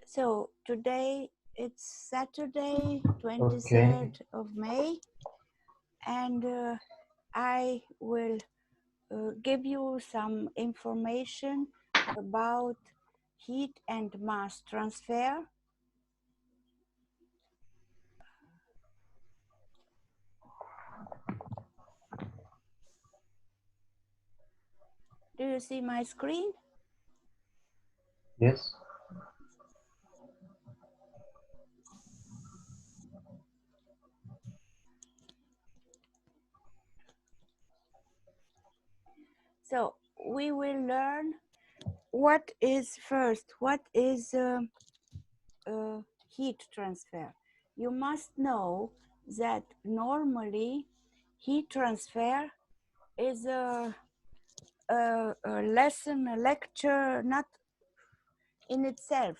So today it's Saturday, 23rd Okay. of May, and I will give you some information about heat and mass transfer. Do you see my screen? Yes. So we will learn what is heat transfer. You must know that normally heat transfer is a lesson, a lecture, not in itself.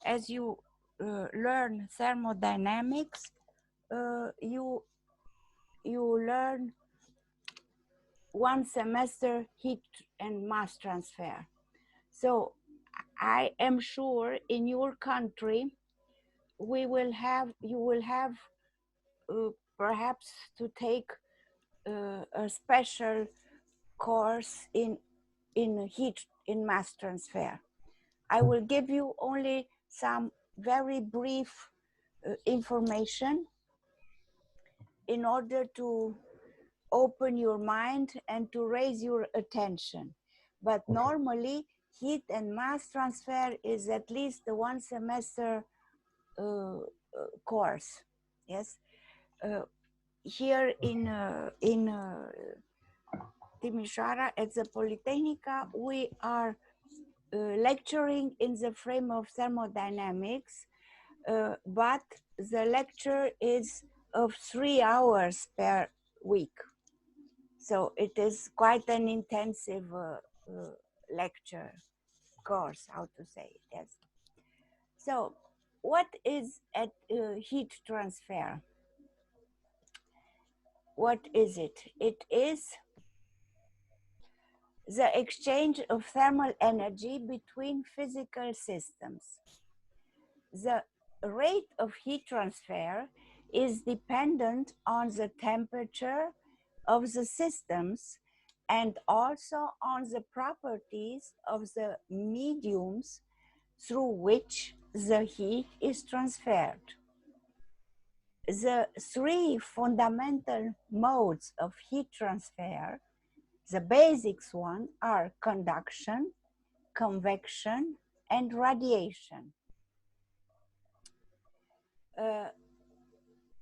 As you learn thermodynamics, you learn one semester heat and mass transfer. So I am sure in your country you will have perhaps to take a special course in heat in mass transfer. I will give you only some very brief information in order to open your mind and to raise your attention. But normally, heat and mass transfer is at least a one semester course. Yes, here in Timisoara at the Politehnica, we are lecturing in the frame of thermodynamics, but the lecture is of 3 hours per week. So it is quite an intensive lecture course, how to say it, yes. So what is heat transfer? What is it? It is the exchange of thermal energy between physical systems. The rate of heat transfer is dependent on the temperature of the systems and also on the properties of the mediums through which the heat is transferred. The three fundamental modes of heat transfer, the basics one, are conduction, convection, and radiation.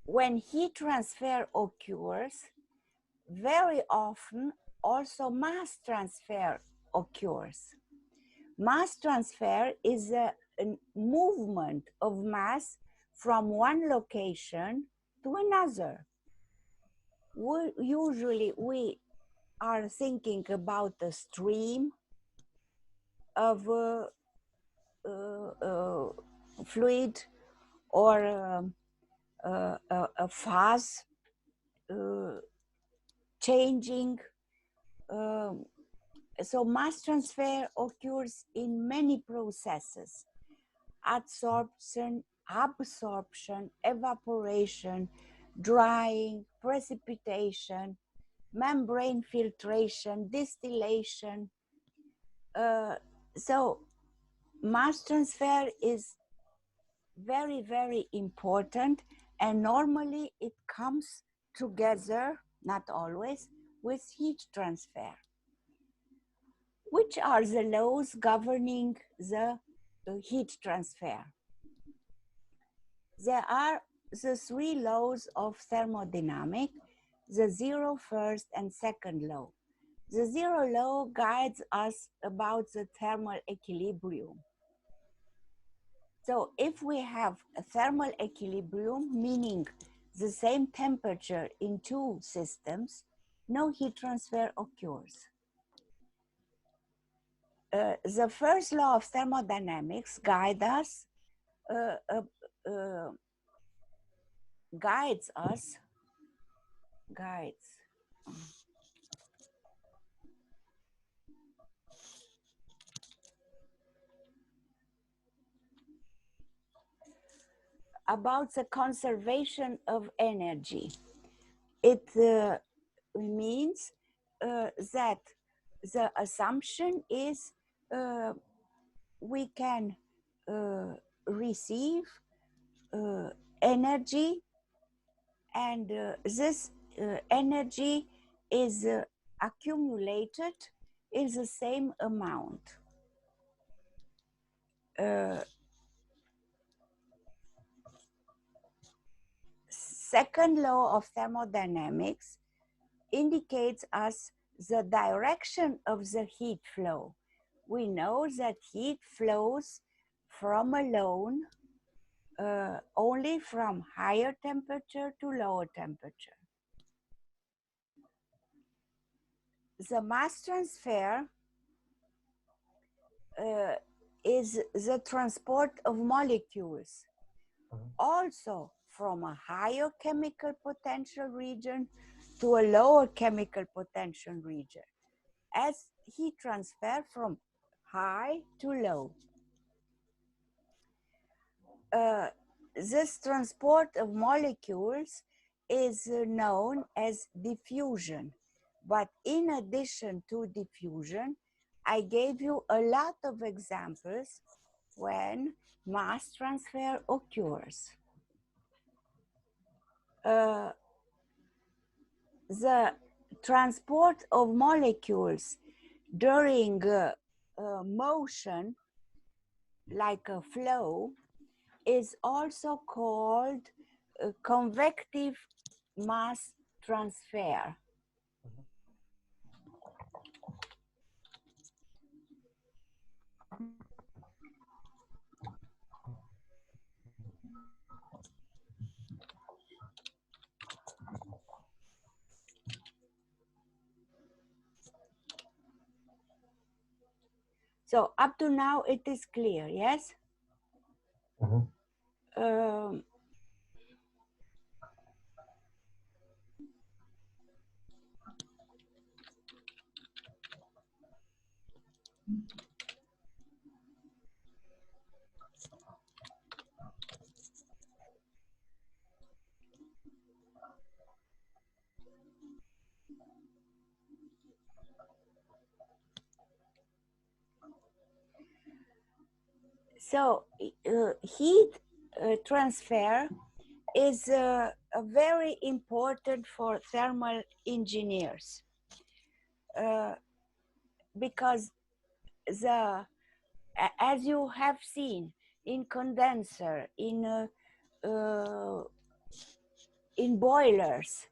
When heat transfer occurs, very often also mass transfer occurs. Mass transfer is a movement of mass from one location to another. Usually we are thinking about a stream of fluid or a phase changing. So mass transfer occurs in many processes: adsorption, absorption, evaporation, drying, precipitation, membrane filtration, distillation. So mass transfer is very, very important, and normally it comes together, not always, with heat transfer. Which are the laws governing the heat transfer? There are the three laws of thermodynamics, the zero, first, and second law. The zero law guides us about the thermal equilibrium. So if we have a thermal equilibrium, meaning the same temperature in two systems, no heat transfer occurs. The first law of thermodynamics guides us about the conservation of energy. It means that the assumption is we can receive energy, and this energy is accumulated in the same amount. Second law of thermodynamics indicates us the direction of the heat flow. We know that heat flows from alone only from higher temperature to lower temperature. The mass transfer is the transport of molecules, also from a higher chemical potential region to a lower chemical potential region, as heat transfer from high to low. This transport of molecules is known as diffusion. But in addition to diffusion, I gave you a lot of examples when mass transfer occurs. The transport of molecules during motion, like a flow, is also called convective mass transfer. So up to now it is clear, yes? So heat transfer is very important for thermal engineers because as you have seen in condenser, in boilers,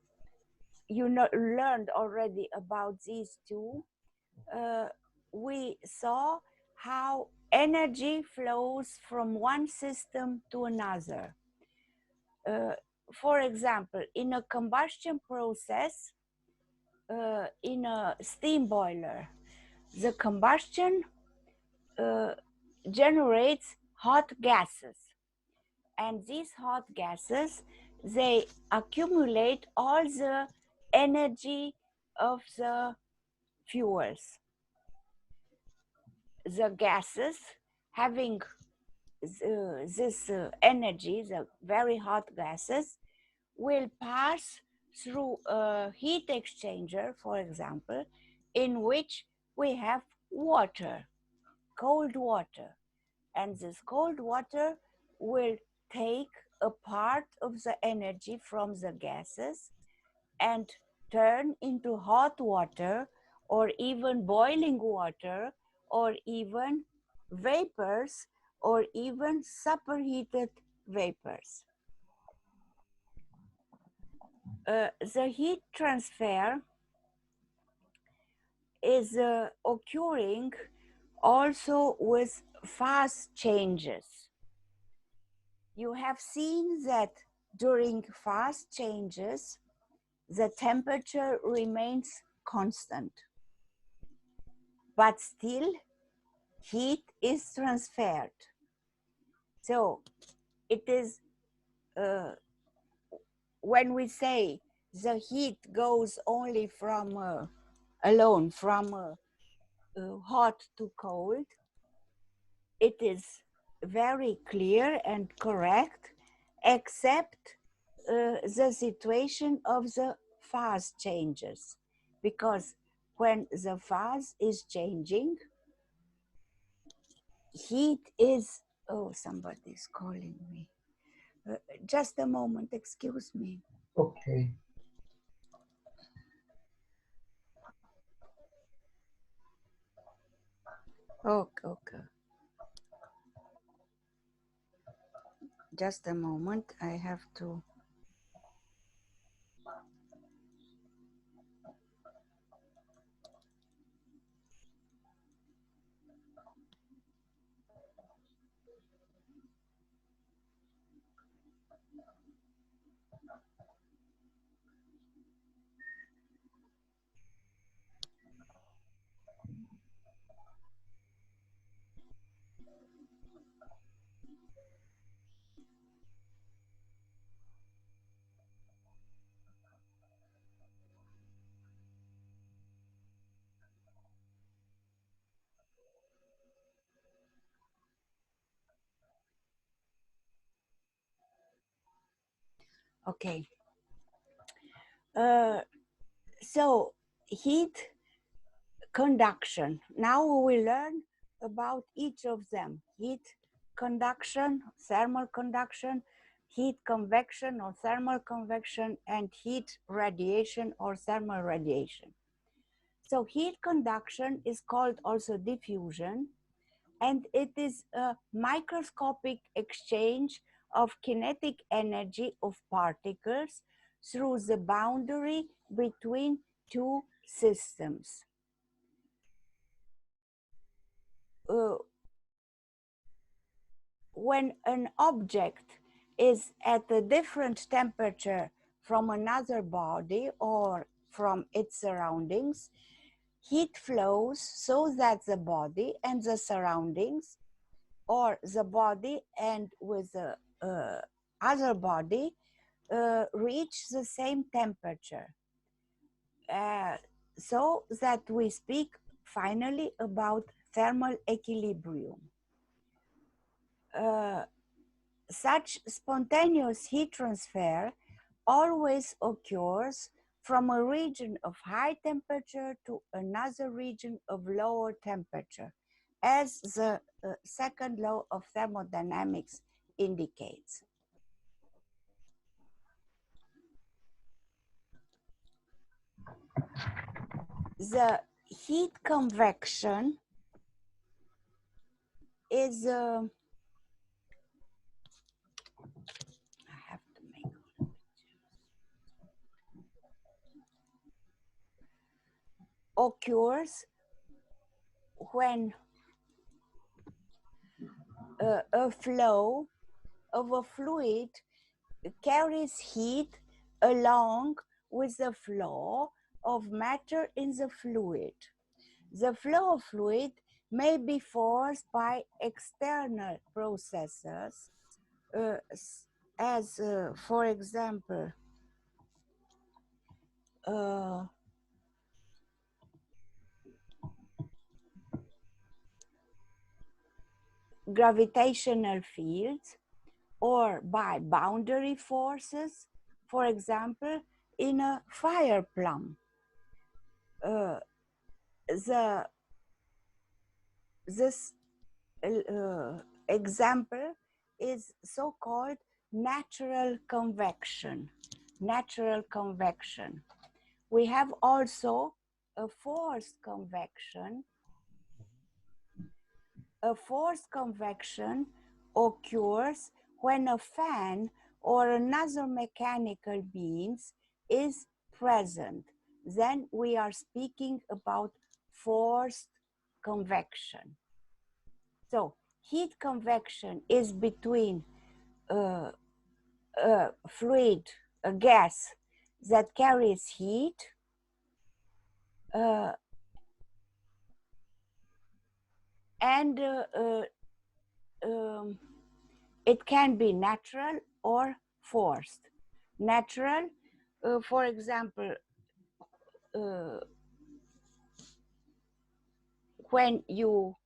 you learned already about these two. We saw how energy flows from one system to another. For example, in a combustion process, in a steam boiler, the combustion generates hot gases. And these hot gases, they accumulate all the energy of the fuels. The gases having this energy, the very hot gases, will pass through a heat exchanger, for example, in which we have water, cold water. And this cold water will take a part of the energy from the gases and turn into hot water, or even boiling water, or even vapors, or even superheated vapors. The heat transfer is occurring also with phase changes. You have seen that during phase changes, the temperature remains constant, but still heat is transferred. So it is, when we say the heat goes only from alone from hot to cold, it is very clear and correct, except the situation of the phase changes, because when the phase is changing, heat is, oh, somebody is calling me. Just a moment, excuse me. Okay. Okay. Just a moment, I have to. Okay. So heat conduction. Now we will learn about each of them. Heat conduction, thermal conduction, heat convection or thermal convection, and heat radiation or thermal radiation. So heat conduction is called also diffusion, and it is a microscopic exchange of kinetic energy of particles through the boundary between two systems. When an object is at a different temperature from another body or from its surroundings, heat flows so that the body and the surroundings, or the body and with the other body, reach the same temperature. So that we speak finally about thermal equilibrium. Such spontaneous heat transfer always occurs from a region of high temperature to another region of lower temperature, as the second law of thermodynamics indicates. The heat convection is I have to make occurs when a flow of a fluid carries heat along with the flow of matter in the fluid. The flow of fluid may be forced by external processes, as for example, gravitational fields, or by boundary forces, for example, in a fire plum. This example is so-called natural convection. Natural convection. We have also a forced convection. A forced convection occurs when a fan or another mechanical means is present. Then we are speaking about forced convection. So heat convection is between a fluid, a gas that carries heat, and it can be natural or forced. Natural, for example, when you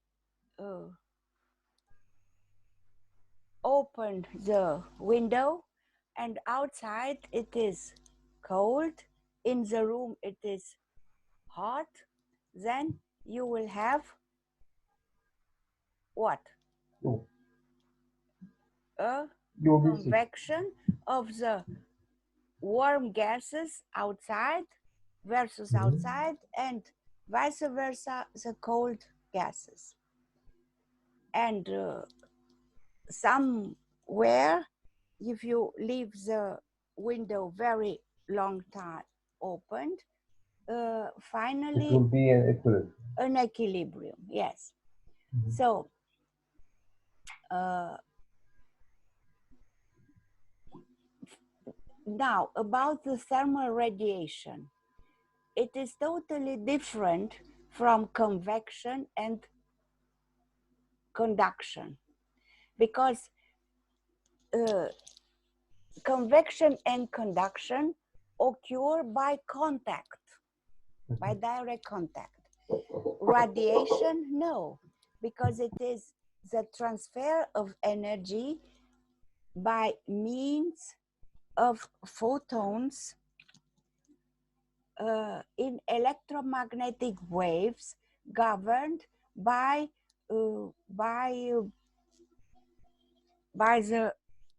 open the window, and outside it is cold, in the room it is hot, then you will have what? Oh, A humidity. convection of the warm gases outside versus outside, and vice versa, the cold gases. And somewhere, if you leave the window very long time opened, It finally will be an equilibrium. an equilibrium, yes. So now about the thermal radiation, it is totally different from convection and conduction, because convection and conduction occur by contact, by direct contact. Radiation, no, because it is the transfer of energy by means of photons in electromagnetic waves governed by the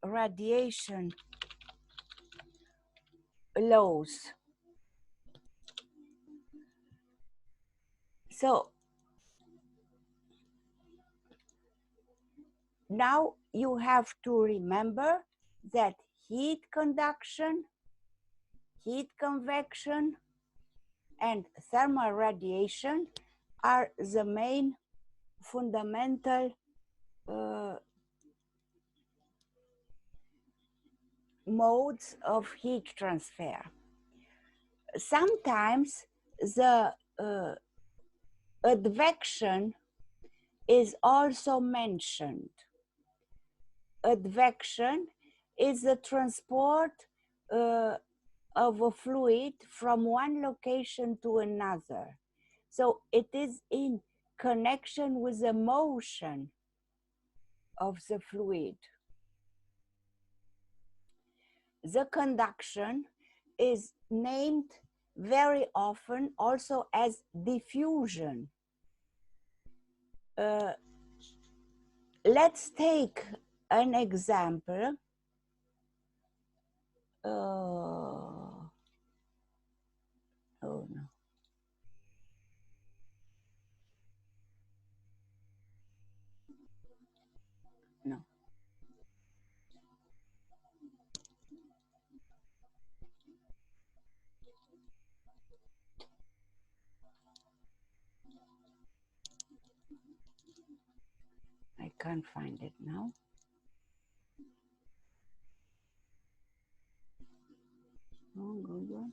radiation laws. So now you have to remember that heat conduction, heat convection, and thermal radiation are the main fundamental modes of heat transfer. Sometimes the advection is also mentioned. Advection is the transport of a fluid from one location to another. So it is in connection with the motion of the fluid. The conduction is named very often also as diffusion. Let's take an example. Oh no. No. I can't find it now. Oh, Google.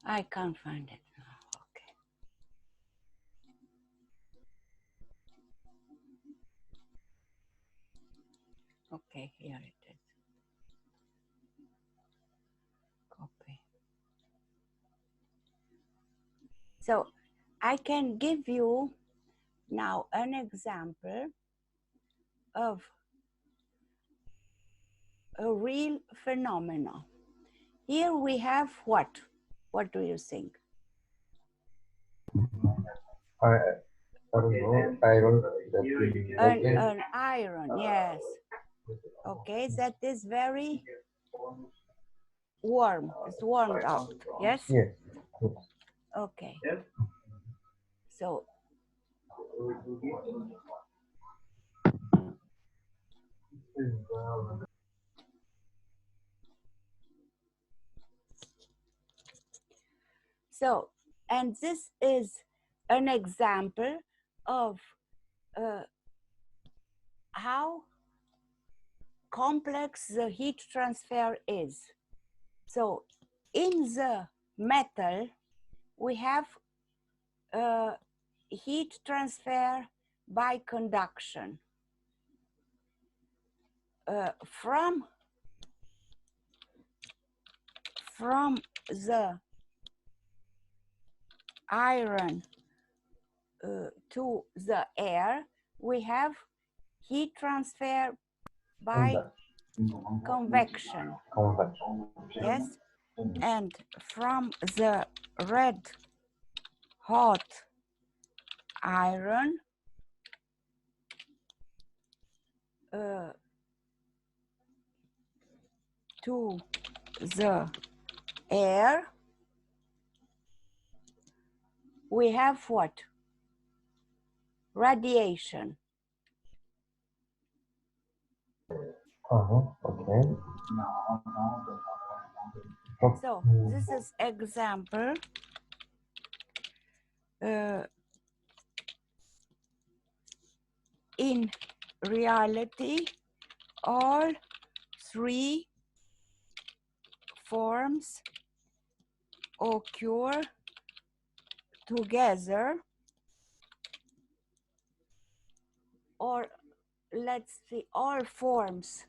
I can't find it now. Okay. Okay, here it is. Copy. So I can give you now an example of a real phenomenon. Here we have what? What do you think? I don't know, iron that we An iron, yes. Okay, that is very warm. It's warmed up, yes? Yes. Okay. So and this is an example of how complex the heat transfer is. So in the metal, we have heat transfer by conduction from the iron to the air. We have heat transfer by convection. Yes, and from the red hot iron to the air, we have what? Radiation. Okay. So this is example. In reality, all three forms occur together, or let's see, all forms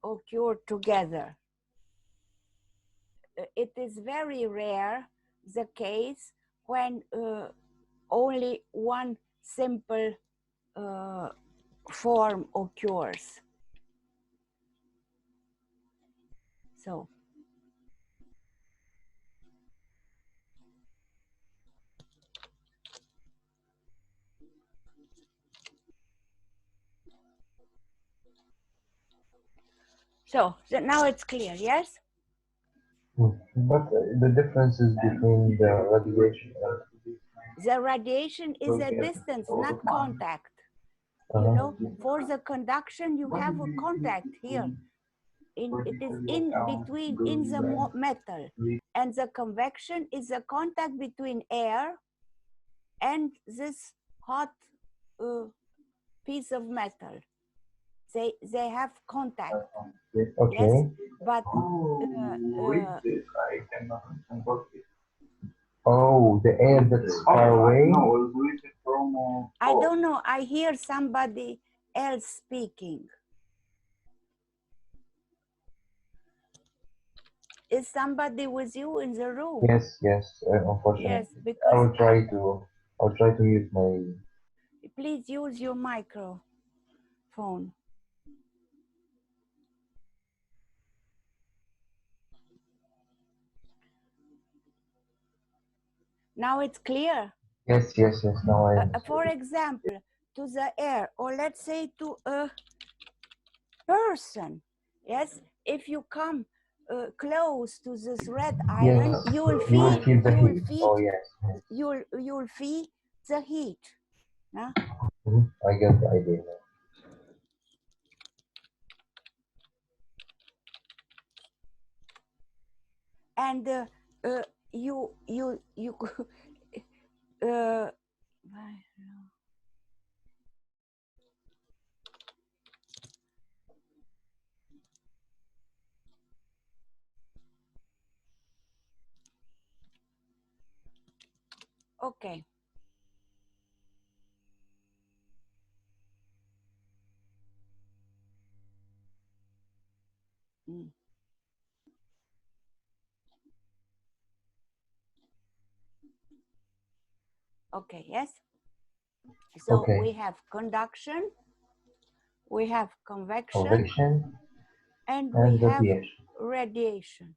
occur together. It is very rare the case when only one simple form occurs. So now it's clear, yes? But the difference is between the radiation and The radiation is a distance, not contact. You know, for the conduction, you have a contact here. It is in between, in the metal. And the convection is a contact between air and this hot piece of metal. They have contact. okay. Yes, but Oh, the air that's far away. I don't know. I hear somebody else speaking. Is somebody with you in the room? Yes, unfortunately. Yes, because I'll try to use my. Please use your microphone. Now it's clear. Yes. Now I. For example, to the air, or let's say to a person. Yes, if you come close to this red iron, Yes, you will you will feel feel the heat. Oh yes. you'll feel the heat. Huh? I get the idea. And you uh, okay. Mm. Okay, yes. So Okay. we have conduction, we have convection, and we have radiation.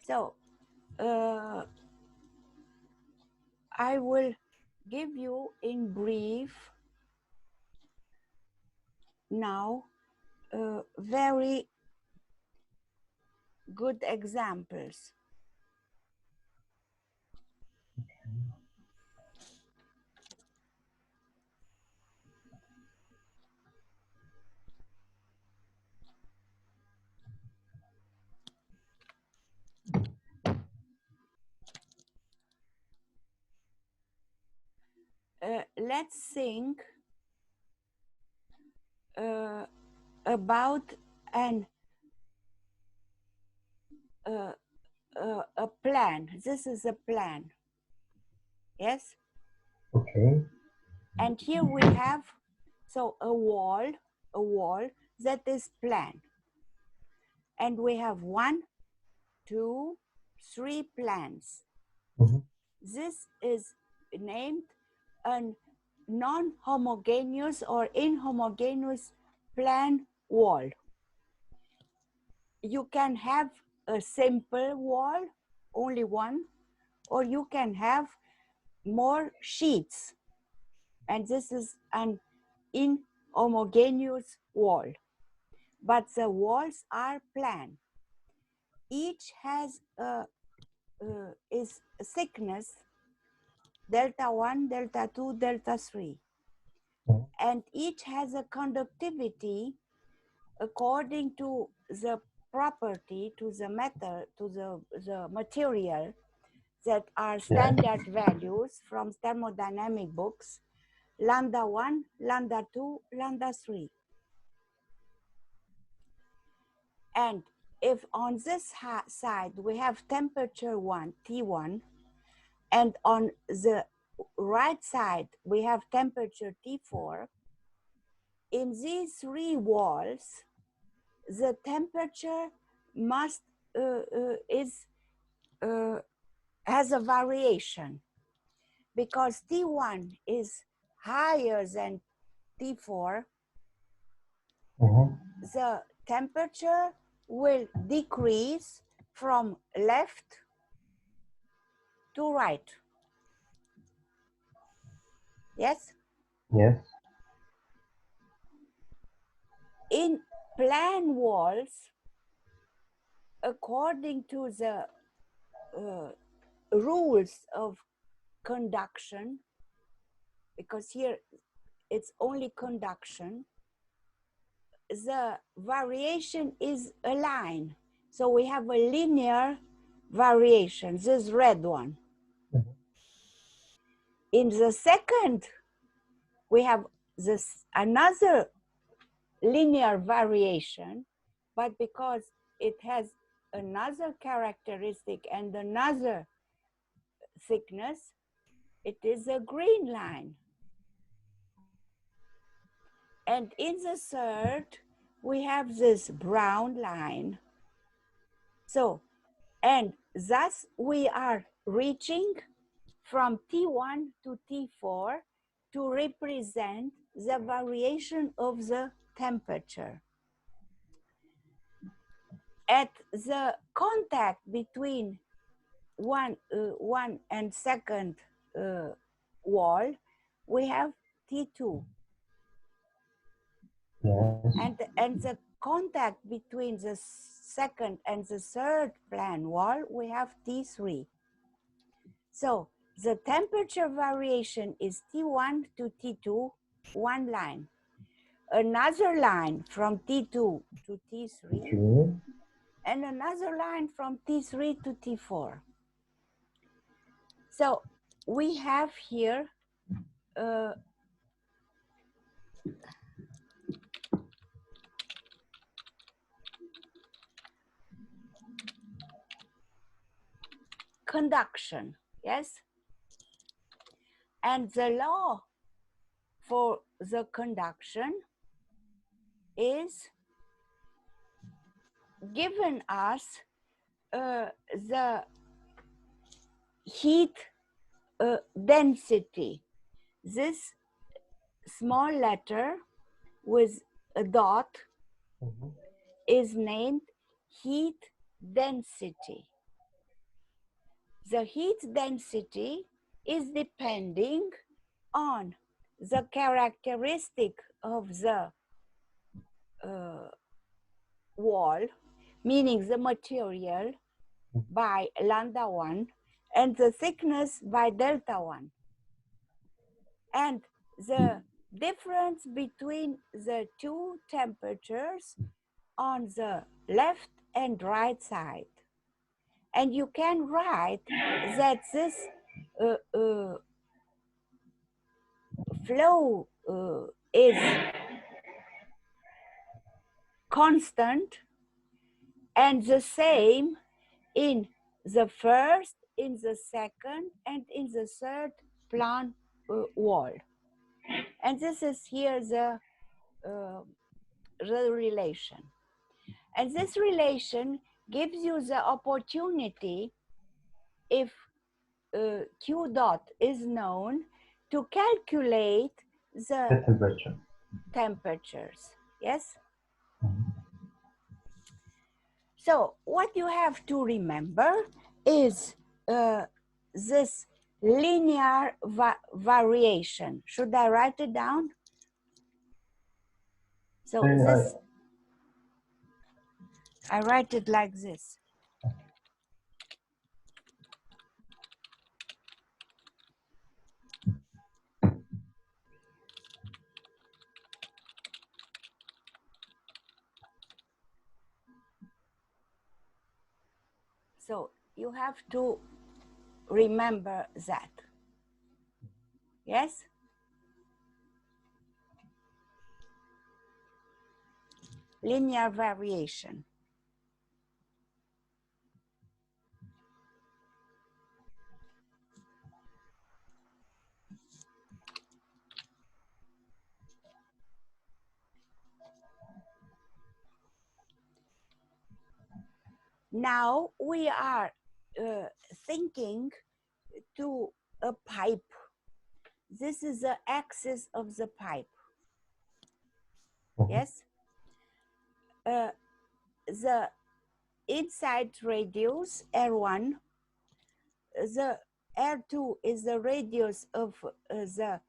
So I will give you in brief now very good examples. let's think about a plan. This is a plan. Yes? Okay. And here we have, so a wall that is plan. And we have 1, 2, 3 plans. This is named a non-homogeneous or inhomogeneous plan wall. You can have a simple wall, only one, or you can have more sheets. And this is an inhomogeneous wall. But the walls are plan. Each has is thickness delta 1, delta 2, delta 3. And each has a conductivity according to the property, to the matter, to the material that are standard values from thermodynamic books, lambda 1, lambda 2, lambda 3. And if on this side we have temperature 1, T1, and on the right side we have temperature T4, in these 3 walls, the temperature must has a variation, because T1 is higher than T4. The temperature will decrease from left to right. Yes? Yes. In plan walls, according to the rules of conduction, because here it's only conduction, the variation is a line. So we have a linear variation, this red one. In the second, we have this another linear variation, but because it has another characteristic and another thickness, it is a green line. And in the third, we have this brown line. So, and thus we are reaching from T1 to T4 to represent the variation of the temperature. At the contact between one and second wall, we have T2. Yes. And the contact between the second and the third plan wall, we have T3. So the temperature variation is T1 to T2, one line. Another line from T2 to T3, and another line from T3 to T4. So we have here conduction, yes? And the law for the conduction is given us the heat density. This small letter with a dot is named heat density. The heat density is depending on the characteristic of the wall, meaning the material by lambda 1 and the thickness by delta 1. And the difference between the two temperatures on the left and right side. And you can write that this flow is constant and the same in the first, in the second, and in the third plane wall. And this is here the relation. And this relation gives you the opportunity, if Q dot is known, to calculate the temperature. temperatures. Yes? So what you have to remember is this linear variation. Should I write it down? So this, I write it like this. So you have to remember that. Yes? Linear variation. Now we are thinking to a pipe. This is the axis of the pipe. Yes? The inside radius, R1, the R2 is the radius of the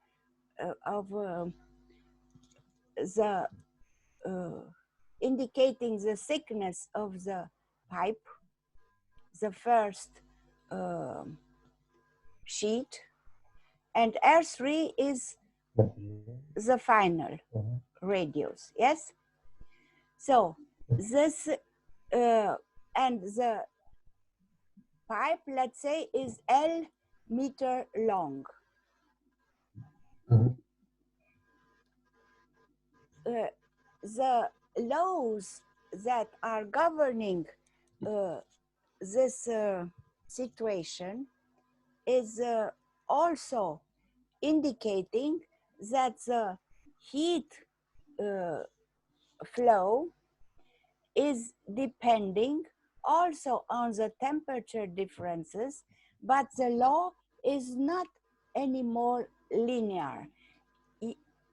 indicating the thickness of the pipe, the first sheet, and R3 is the final radius. Yes? So this and the pipe, let's say, is L meter long. The laws that are governing this situation is also indicating that the heat flow is depending also on the temperature differences, but the law is not anymore linear.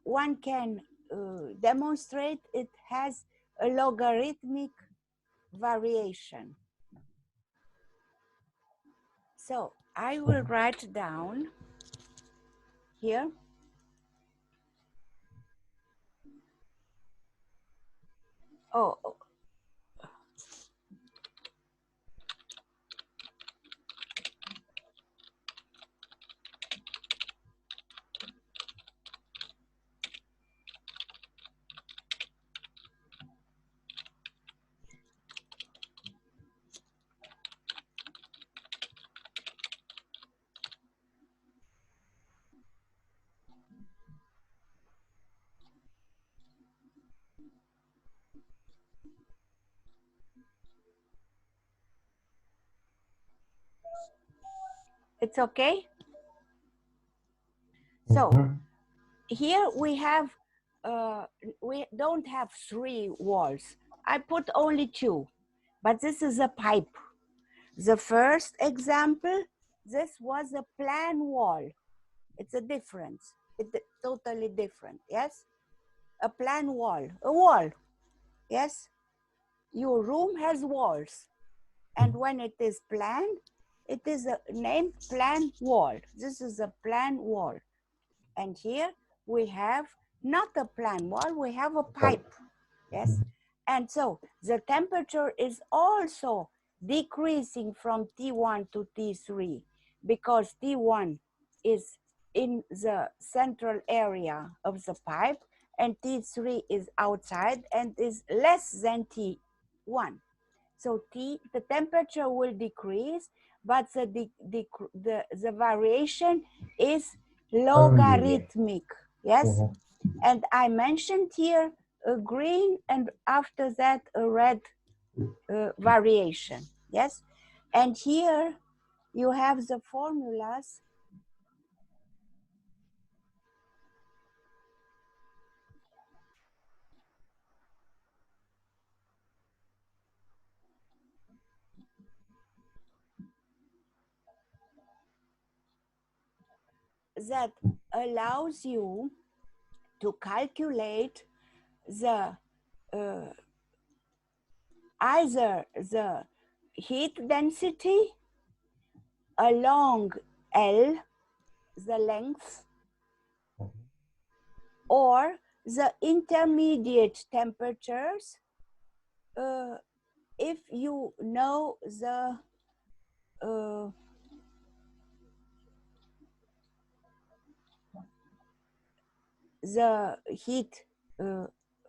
One can demonstrate it has a logarithmic variation. So I will write down here. Oh, it's okay. So here we have, we don't have 3 walls. I put only 2, but this is a pipe. The first example, this was a plan wall. It's a difference. It's totally different, yes? A plan wall, a wall, yes? Your room has walls. And when it is planned, it is named plan wall. This is a plan wall. And here we have not a plan wall, we have a pipe, yes? And so the temperature is also decreasing from T1 to T3 because T1 is in the central area of the pipe and T3 is outside and is less than T1. So the temperature will decrease, but the variation is logarithmic. Yes, and I mentioned here a green and after that a red variation. Yes, and here you have the formulas that allows you to calculate the either the heat density along L, the length, or the intermediate temperatures if you know uh, the heat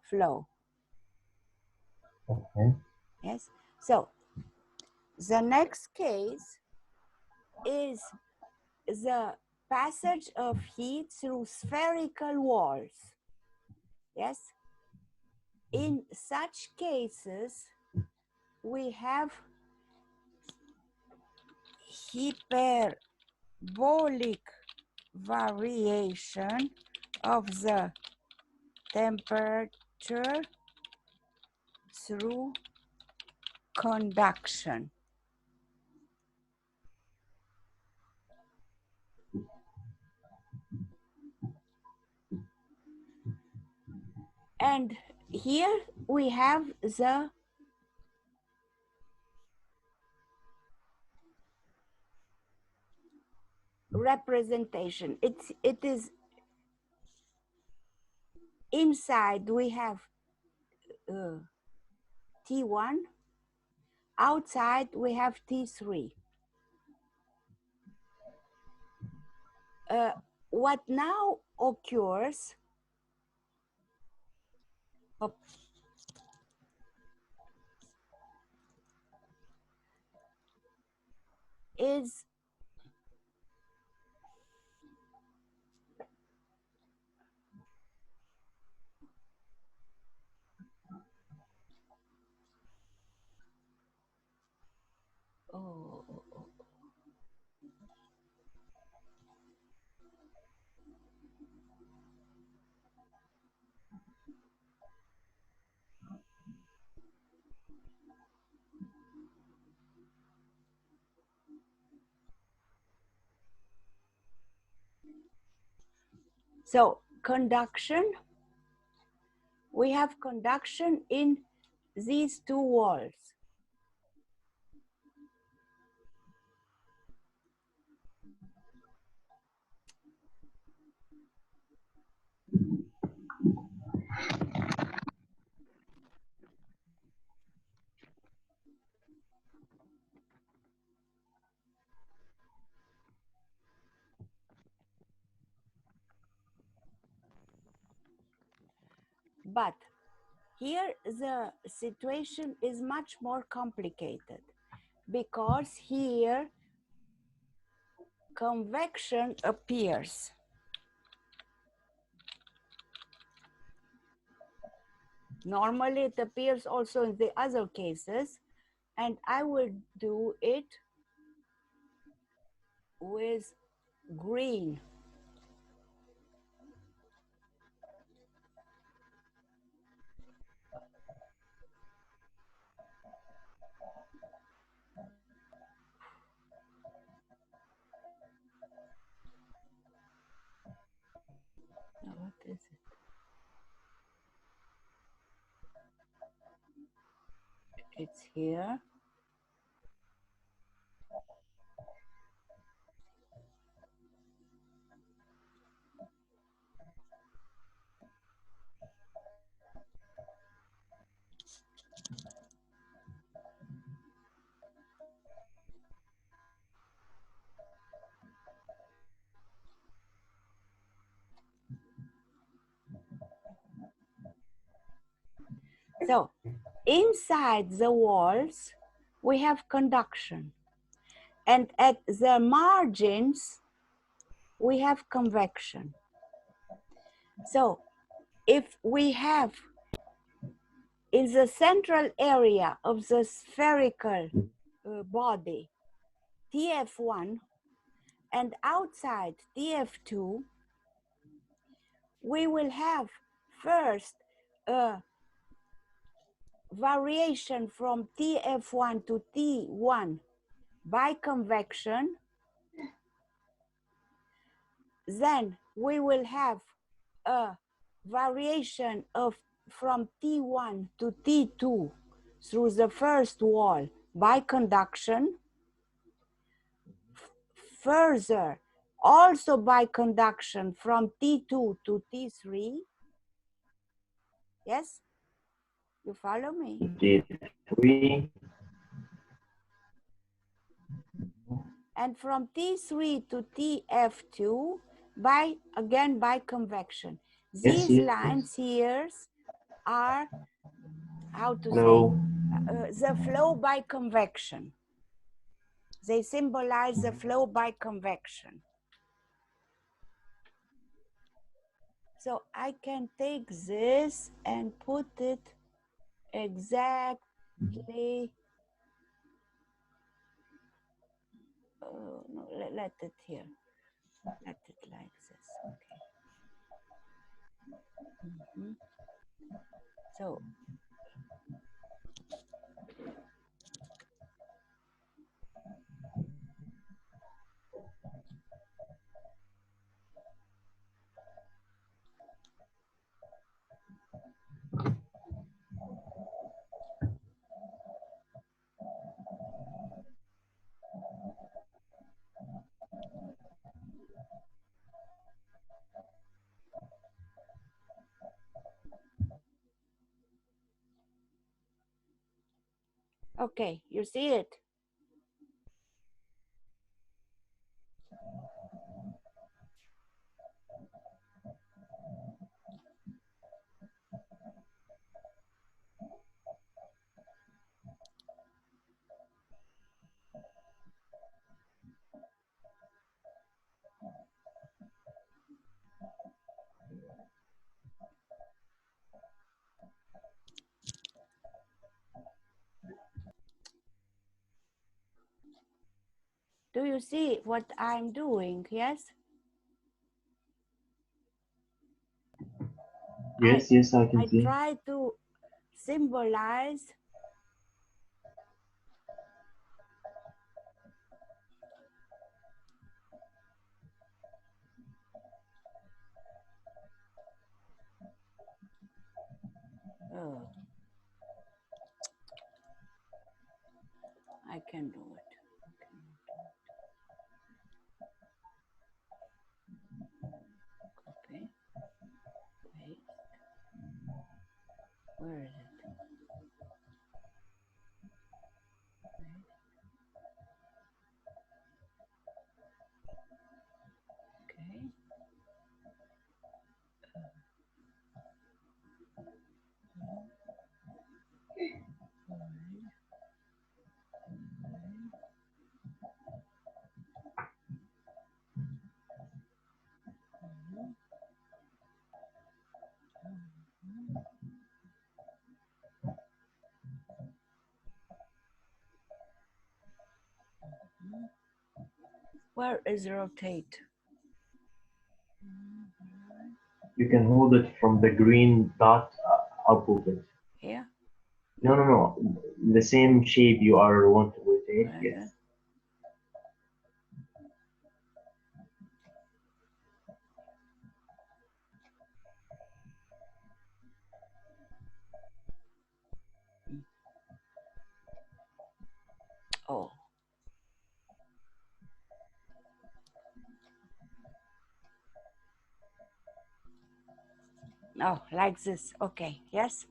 flow. Okay. Yes. So the next case is the passage of heat through spherical walls. Yes. In such cases, we have hyperbolic variation of the temperature through conduction. And here we have the representation. It is inside we have T1, outside we have T3. What now occurs is oh, so conduction, we have conduction in these two walls. But here the situation is much more complicated because here convection appears. Normally it appears also in the other cases, and I will do it with green. What is it? It's here. So inside the walls, we have conduction. And at the margins, we have convection. So if we have in the central area of the spherical body TF1 and outside TF2, we will have first a variation from TF1 to T1 by convection. Then we will have a variation of from T1 to T2 through the first wall by conduction. Further, also by conduction from T2 to T3. Yes? You follow me? T3. And from T3 to TF2 again by convection. Yes, These yes. lines here are, how to Flow. say, the flow by convection. They symbolize the flow by convection. So I can take this and put it exactly. No, let it here. Let it like this. Okay. So okay, you see it? Do you see what I'm doing? Yes? Yes, yes, I can see. I try to symbolize I can do it. Copy, paste. Where is it? Okay. Where is rotate? You can hold it from the green dot above it. Here? No, no, no. The same shape you are want to rotate. Yes. Oh. Oh, like this. Okay. Yes.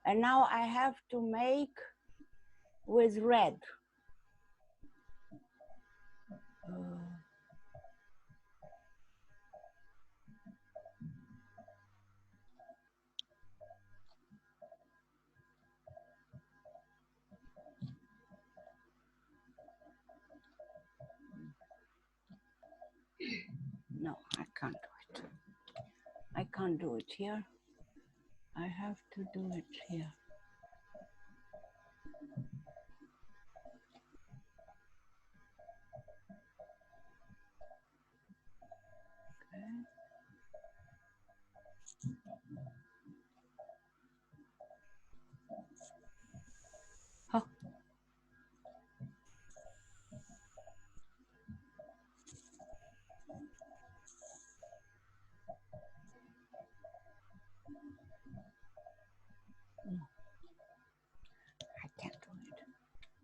And now I have to make with red. No, I can't do it. I can't do it here. I have to do it here. Okay. Oh. I can't do it.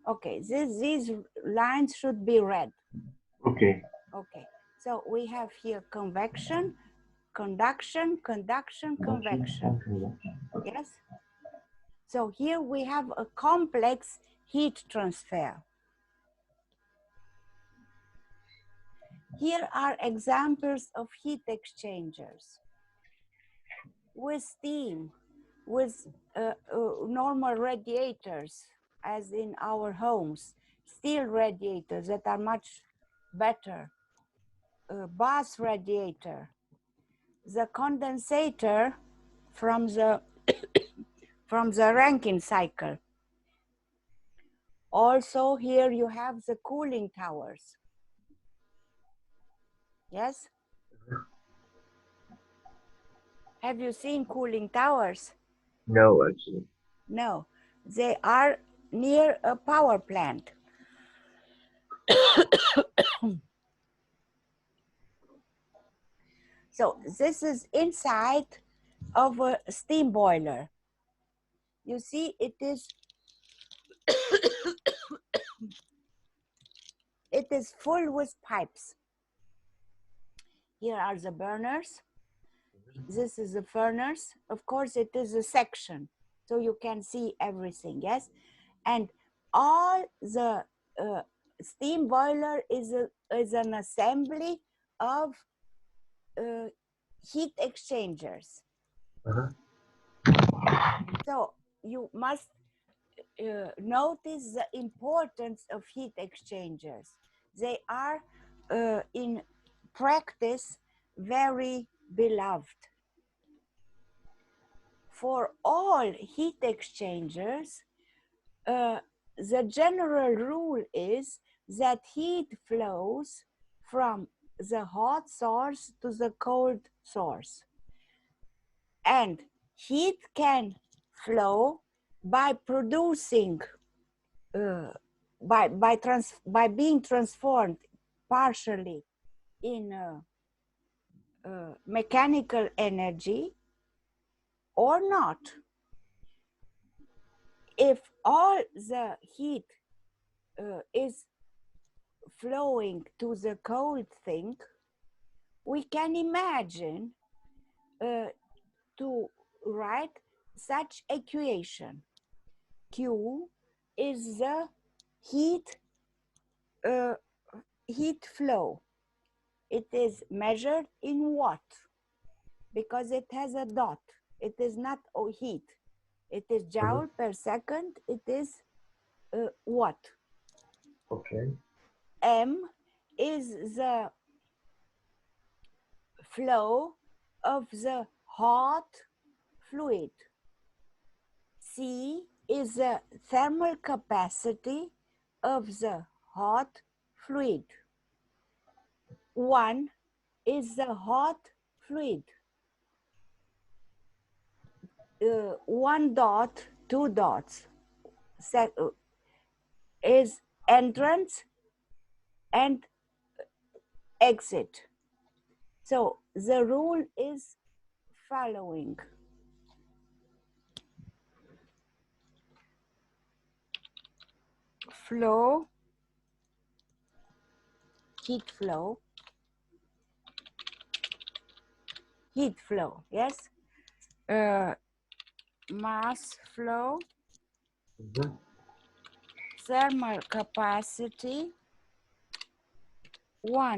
Okay, these lines should be red. Okay. Okay, so we have here convection, conduction, conduction, convection. Okay. Yes? So here we have a complex heat transfer. Here are examples of heat exchangers with steam, with normal radiators, as in our homes, steel radiators that are much better, bath radiator, the condensator from the Rankine cycle. Also here you have the cooling towers. Yes? Have you seen cooling towers? No, actually. No, they are near a power plant. So this is inside of a steam boiler. You see, it is full with pipes. Here are the burners. This is the furnace. Of course, it is a section, so you can see everything, yes? And all the steam boiler is an assembly of heat exchangers. So you must notice the importance of heat exchangers. They are in practice very beloved. For all heat exchangers, the general rule is that heat flows from the hot source to the cold source. And heat can flow by producing, by being transformed partially in mechanical energy or not. If all the heat is flowing to the cold thing, we can imagine to write such equation. Q is the heat flow. It is measured in watt because it has a dot. It is not heat. It is joule per second. It is watt. Okay. M is the flow of the hot fluid. C is the thermal capacity of the hot fluid. 1 is the hot fluid. 1 dot, 2 dots is entrance and exit. So the rule is following. Flow, heat flow, yes? Mass flow, thermal capacity, 1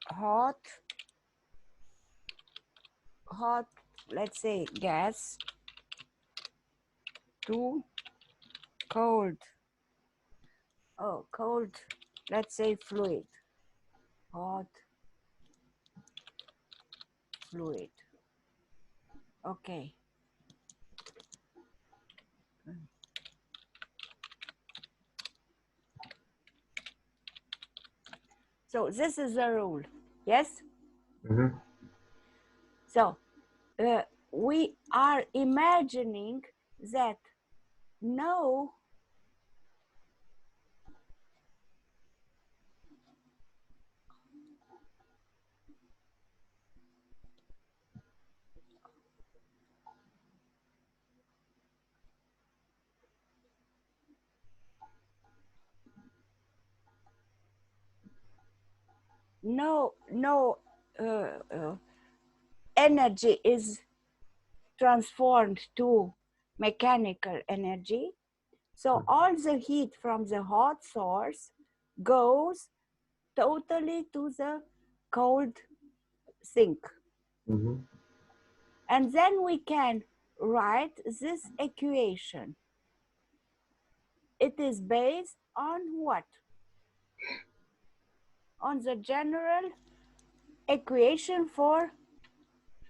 hot, let's say gas, 2 cold, cold, let's say fluid, hot, fluid. Okay. So this is the rule, yes? Mm-hmm. So we are imagining that no energy is transformed to mechanical energy. So all the heat from the hot source goes totally to the cold sink. Mm-hmm. And then we can write this equation. It is based on what? On the general equation for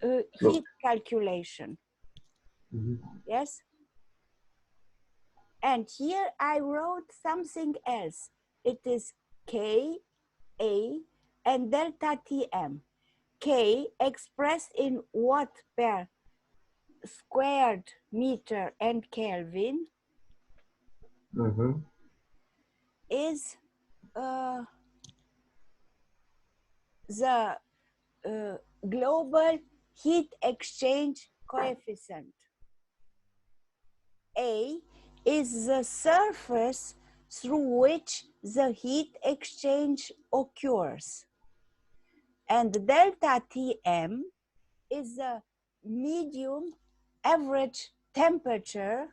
Flow. heat calculation. Mm-hmm. Yes? And here I wrote something else. It is K, A, and delta Tm. K expressed in watt per squared meter and Kelvin Mm-hmm. is the global heat exchange coefficient. A is the surface through which the heat exchange occurs. And delta Tm is the medium average temperature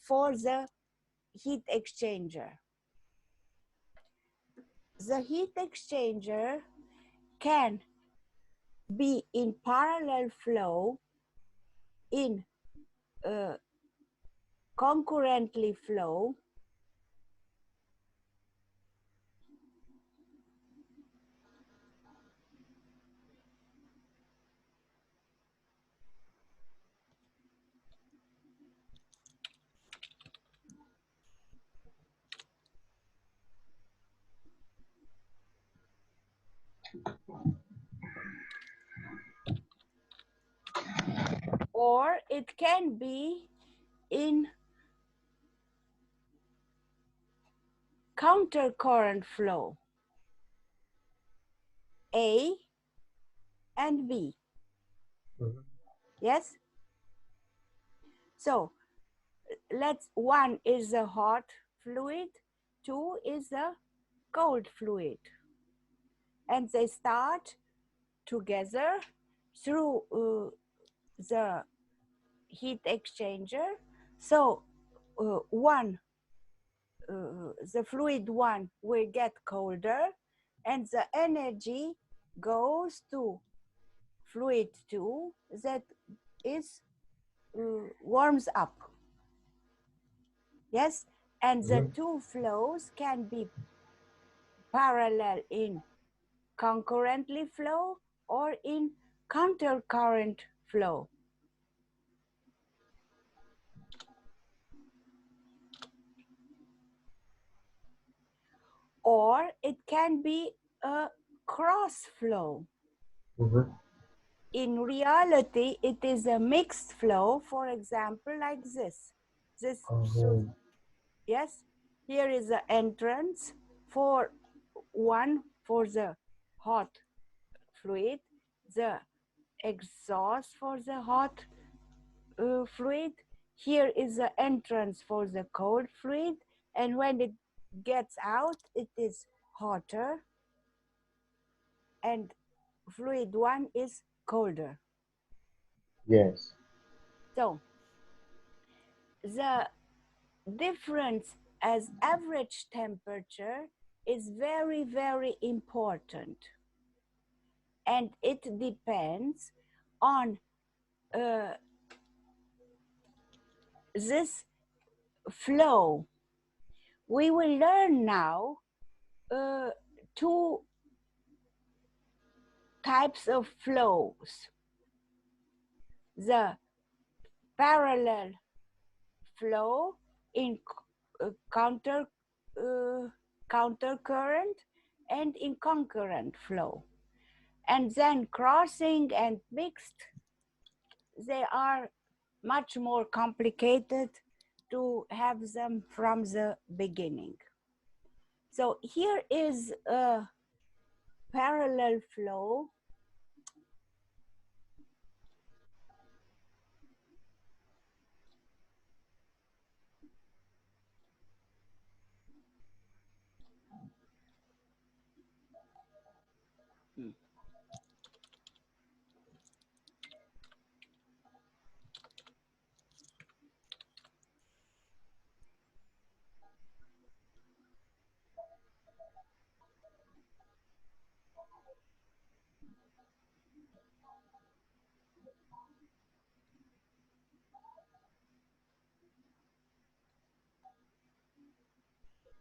for the heat exchanger. The heat exchanger can be in parallel flow, in concurrently flow, or it can be in countercurrent flow, A and B. Mm-hmm. Yes? So one is the hot fluid, two is the cold fluid. And they start together through the heat exchanger. So the fluid one will get colder, and the energy goes to fluid two that is warms up. Yes, and the Mm-hmm. two flows can be parallel in concurrently flow or in countercurrent flow. Or it can be a cross flow. Mm-hmm. In reality, it is a mixed flow, for example, like this. This should, Mm-hmm. yes, here is the entrance for one for the hot fluid, the exhaust for the hot fluid. Here is the entrance for the cold fluid, and when it gets out, it is hotter, and fluid one is colder. Yes. So the difference as average temperature is very, very important. And it depends on this flow. We will learn now two types of flows. The parallel flow in counter current and in concurrent flow. And then crossing and mixed, they are much more complicated to have them from the beginning. So here is a parallel flow.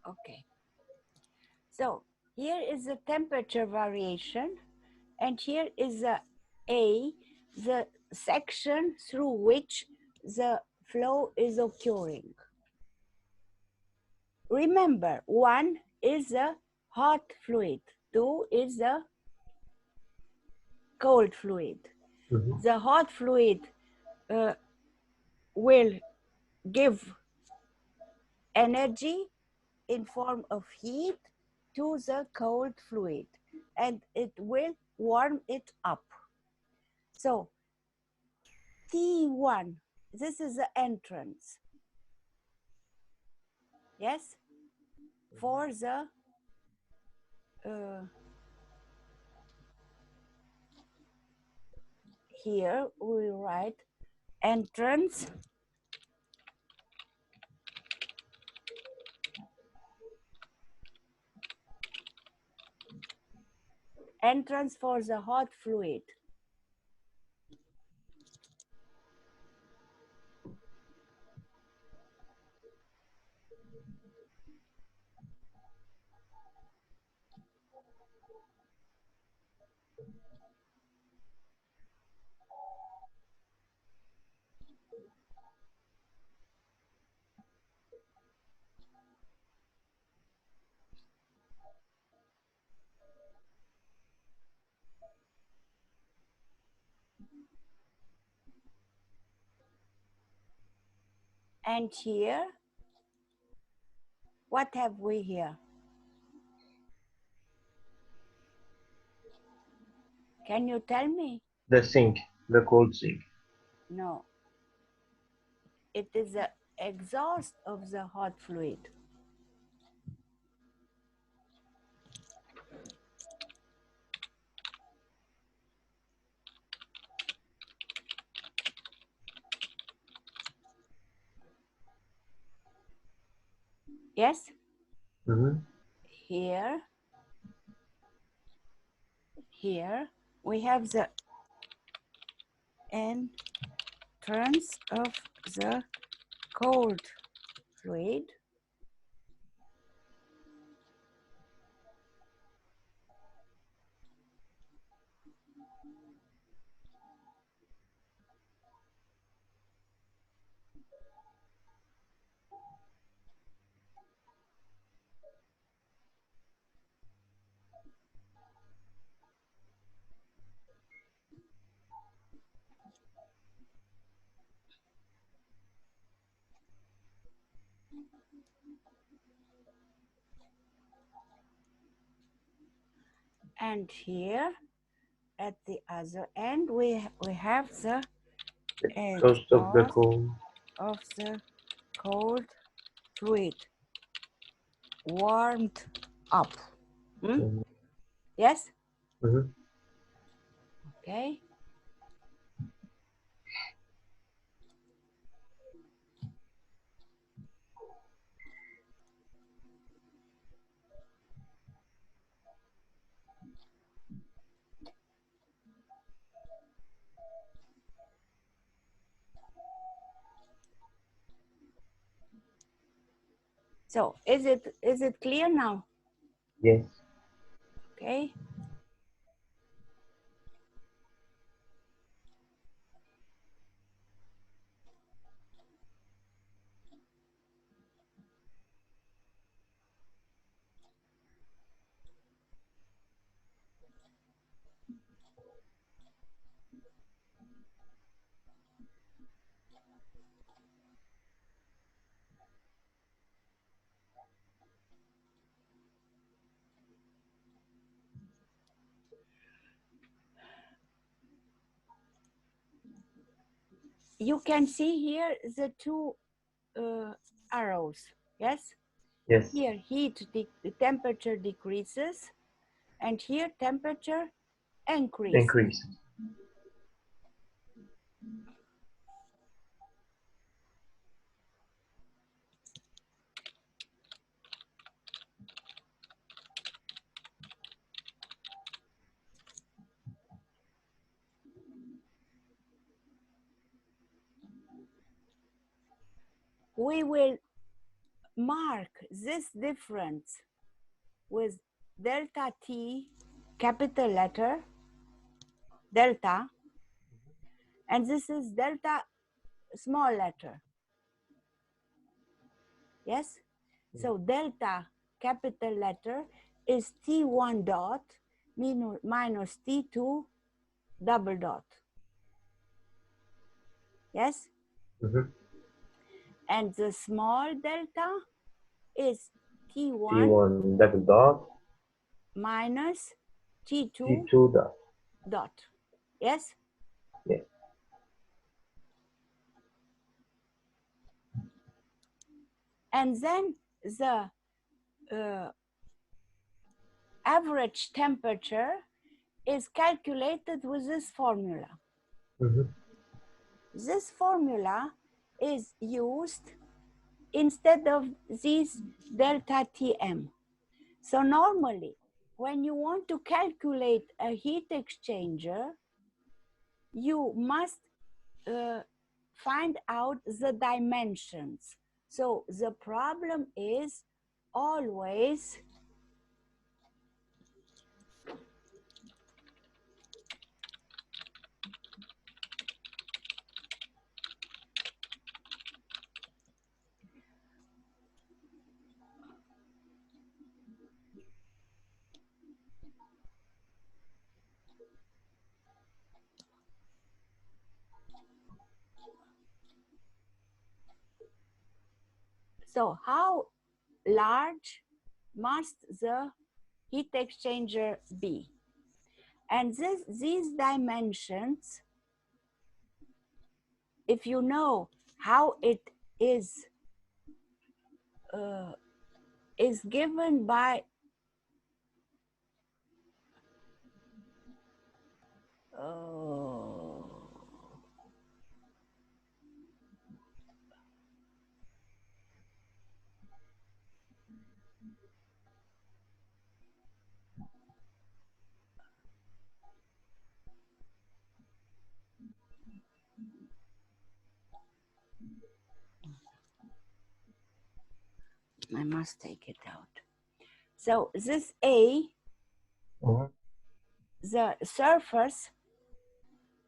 Okay. So here is the temperature variation, and here is the section through which the flow is occurring. Remember, 1 is the hot fluid, 2 is the cold fluid. The hot fluid will give energy in form of heat to the cold fluid, and it will warm it up. So T1, this is the entrance. Yes? For the here we write entrance for the hot fluid. And here, what have we here? Can you tell me? The sink, the cold sink. No. It is the exhaust of the hot fluid. Yes? Here we have the entrance of the cold fluid. And here at the other end, we have the Exhaust of the cold fluid warmed up. Yes? Okay. So is it clear now? Yes. Okay. you can see here the two arrows, yes? Yes. Here temperature decreases, and here temperature increases. Increase. We will mark this difference with delta T, capital letter, delta, and this is delta small letter, yes? So delta capital letter is T1 dot minus T2 double dot, yes? And the small delta is T1 double dot minus T2 dot. dot, yes? Yeah. And then the average temperature is calculated with this formula. This formula is used instead of this delta Tm. So normally, when you want to calculate a heat exchanger, you must find out the dimensions. So the problem is always so how large must the heat exchanger be? And these dimensions, if you know how it is given by I must take it out. So this A, the surface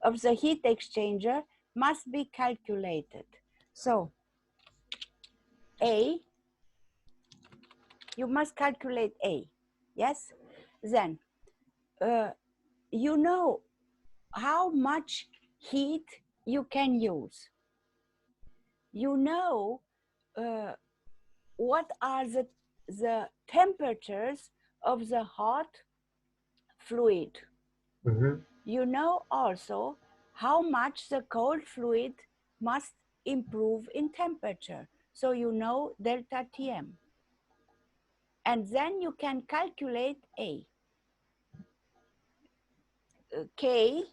of the heat exchanger must be calculated. So A, you must calculate A, yes? Then you know how much heat you can use. You know what are the temperatures of the hot fluid. You know also how much the cold fluid must improve in temperature. So you know delta Tm. And then you can calculate A. K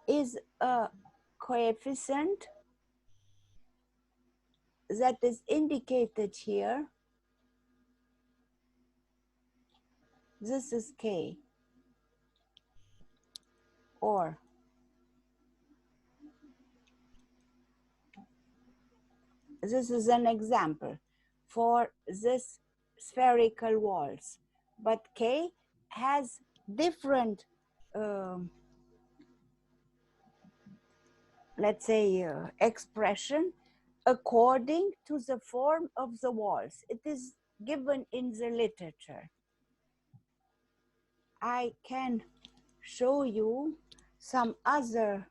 is a coefficient that is indicated here. This is K. Or this is an example for this spherical walls. But K has different, let's say, expression according to the form of the walls. It is given in the literature. I can show you some other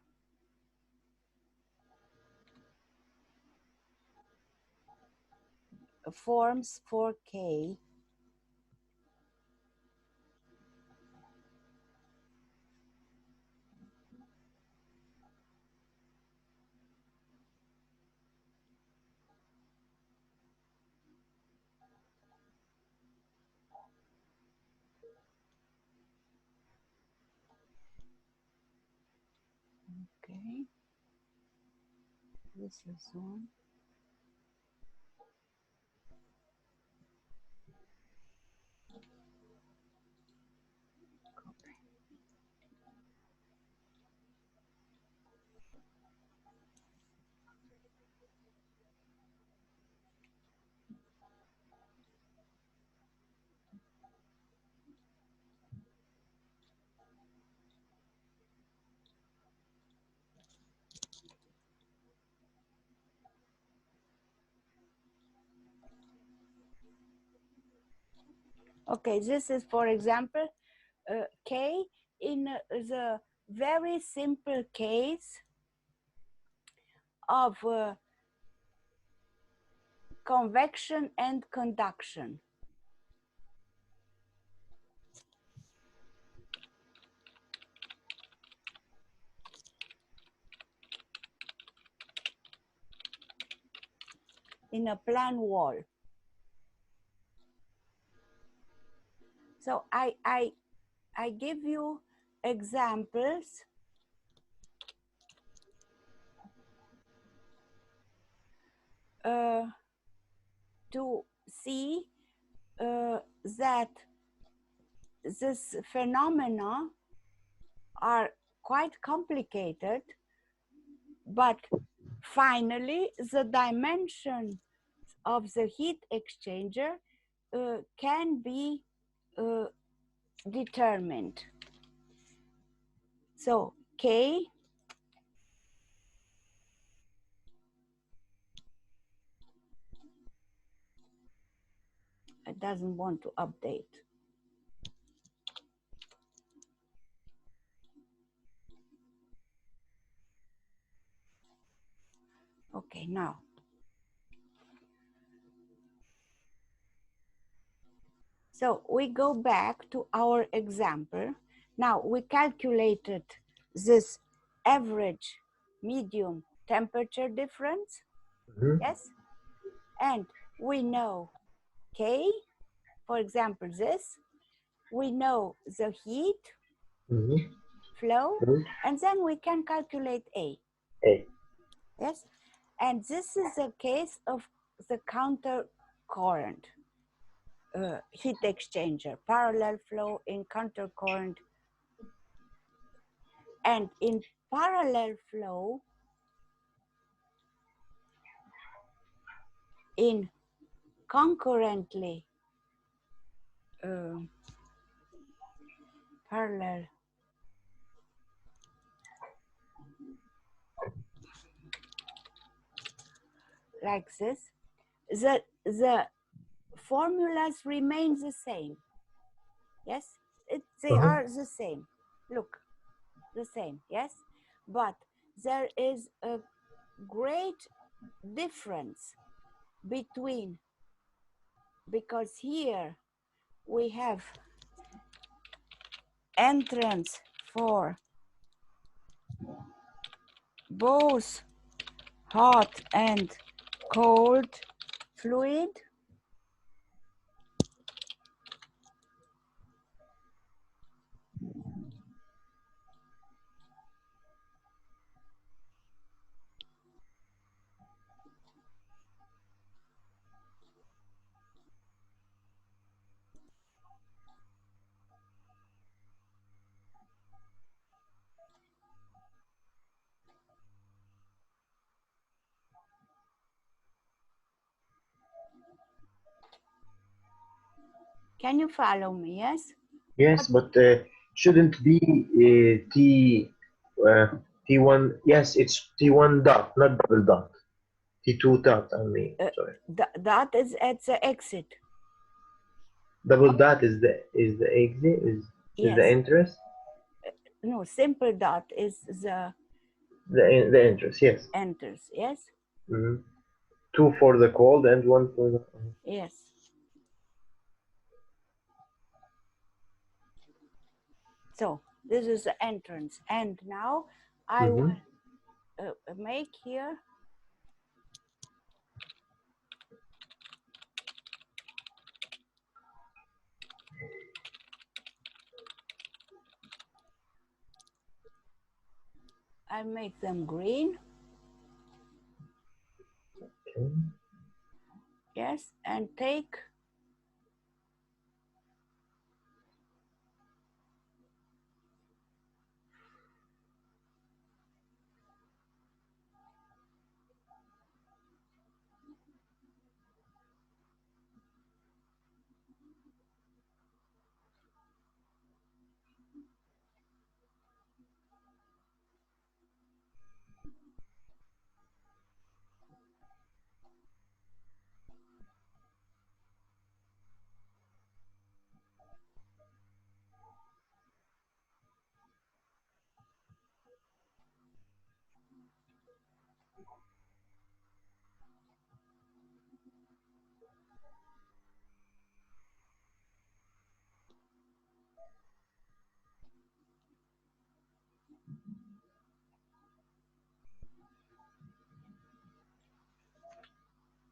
forms for K. This is one. Okay, this is, for example, K in the very simple case of convection and conduction. In a plan wall. So I give you examples to see that this phenomena are quite complicated, but finally the dimension of the heat exchanger can be determined. So K it doesn't want to update. Okay, now. So we go back to our example. Now we calculated this average medium temperature difference, yes? And we know K, for example, this. We know the heat flow, and then we can calculate A. Yes? And this is the case of the counter current heat exchanger, parallel flow in counter current. And in parallel flow, in concurrently parallel like this, the formulas remain the same. Yes, they are the same. Look, the same, yes? But there is a great difference between, because here we have entrance for both hot and cold fluid. Can you follow me, yes? Yes, but shouldn't be T1. Yes, it's T1 dot, not double dot. T2 dot, I mean, sorry. That is at the exit. Double dot is the exit, is the Yes. interest? No, simple dot is the interest, yes. enters, yes? Two for the cold and one for the... Yes. So this is the entrance. And now I will make here I make them green. Okay. Yes, and take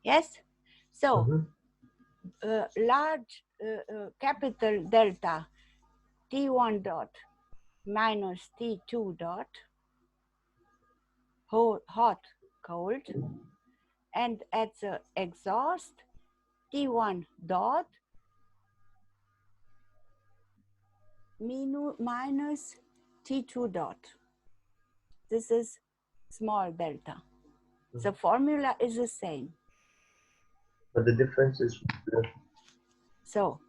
yes. So large capital delta T1 dot minus T2 dot hot cold, and at the exhaust T1 dot minus T2 dot. This is small delta. The formula is the same. But the difference is So